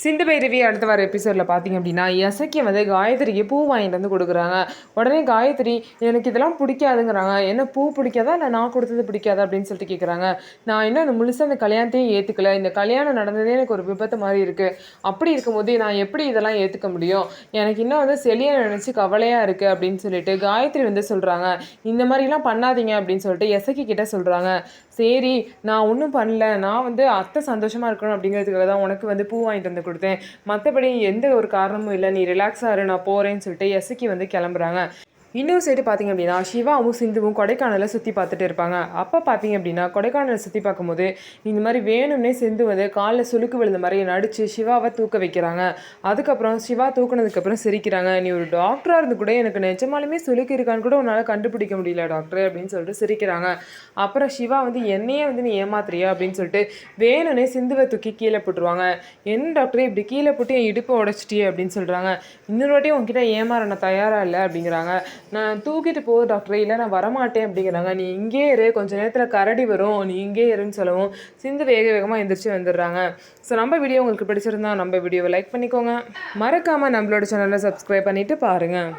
சிந்து பைரவி அடுத்த வர எபிசோடில் பார்த்தீங்க அப்படின்னா இசக்கி வந்து காயத்ரிக்கு பூ வாங்கிட்டு வந்து கொடுக்குறாங்க. உடனே காயத்ரி எனக்கு இதெல்லாம் பிடிக்காதுங்கிறாங்க. என்ன பூ பிடிக்காதா இல்லை நான் கொடுத்தது பிடிக்காதா அப்படின்னு சொல்லிட்டு கேட்குறாங்க. நான் இன்னும் அந்த முழுசாக அந்த கல்யாணத்தையும் ஏற்றுக்கல. இந்த கல்யாணம் நடந்ததே எனக்கு ஒரு விபத்து மாதிரி இருக்குது. அப்படி இருக்கும்போது நான் எப்படி இதெல்லாம் ஏற்றுக்க முடியும்? எனக்கு இன்னும் வந்து செலியை நினச்சி கவலையாக இருக்குது அப்படின்னு சொல்லிட்டு காயத்ரி வந்து சொல்கிறாங்க. இந்த மாதிரிலாம் பண்ணாதீங்க அப்படின்னு சொல்லிட்டு இசக்கி கிட்ட சொல்கிறாங்க. சரி, நான் ஒன்றும் பண்ணல, நான் வந்து அத்தை சந்தோஷமாக இருக்கணும் அப்படிங்கிறதுக்காக தான் உனக்கு வந்து பூ வாங்கிட்டு வந்து கொடுத்தேன். மற்றபடி எந்த ஒரு காரணமும் இல்லை, நீ ரிலாக்ஸாக இரு, நான் போகிறேன்னு சொல்லிட்டு இசக்கி வந்து கிளம்புறாங்க. இன்னொரு சைடு பார்த்தீங்க அப்படின்னா சிவாவும் சிந்துவும் கொடைக்கானலை சுற்றி பார்த்துட்டு இருப்பாங்க. அப்போ பார்த்தீங்க அப்படின்னா கொடைக்கானலை சுற்றி பார்க்கும்போது இந்த மாதிரி வேணும்னே சிந்து வந்து காலில் சுளுக்கு விழுந்த மாதிரி நடித்து சிவாவை தூக்க வைக்கிறாங்க. அதுக்கப்புறம் சிவா தூக்குனதுக்கப்புறம் சிரிக்கிறாங்க. நீ ஒரு டாக்டராக இருந்து கூட எனக்கு நிஜமாலுமே சுளுக்கு இருக்கான்னு கூட உன்னால் கண்டுபிடிக்க முடியல டாக்டர் அப்படின்னு சொல்லிட்டு சிரிக்கிறாங்க. அப்புறம் சிவா வந்து என்னையே வந்து நீ ஏமாத்துறியா அப்படின்னு சொல்லிட்டு வேணும்னே சிந்துவை தூக்கி கீழே போட்டுருவாங்க. என்ன டாக்டர் இப்படி கீழே போட்டு என் இடுப்பை உடச்சிட்டியே அப்படின்னு சொல்கிறாங்க. இன்னொரு வாட்டி உங்ககிட்ட ஏமாற நான் தயாராக இல்லை அப்படிங்கிறாங்க. நான் தூக்கிட்டு போ டாக்டர், இல்லை நான் வரமாட்டேன் அப்படிங்கிறாங்க. நீ இங்கே இரு, கொஞ்சம் நேரத்தில் கரடி வரும், நீ இங்கே இருன்னு சொல்லவும் சிந்து வேக வேகமாக எந்திரிச்சு வந்துடுறாங்க. ஸோ நம்ம வீடியோ உங்களுக்கு பிடிச்சிருந்தா நம்ம வீடியோவை லைக் பண்ணிக்கோங்க. மறக்காமல் நம்மளோட சேனலை சப்ஸ்கிரைப் பண்ணிவிட்டு பாருங்கள்.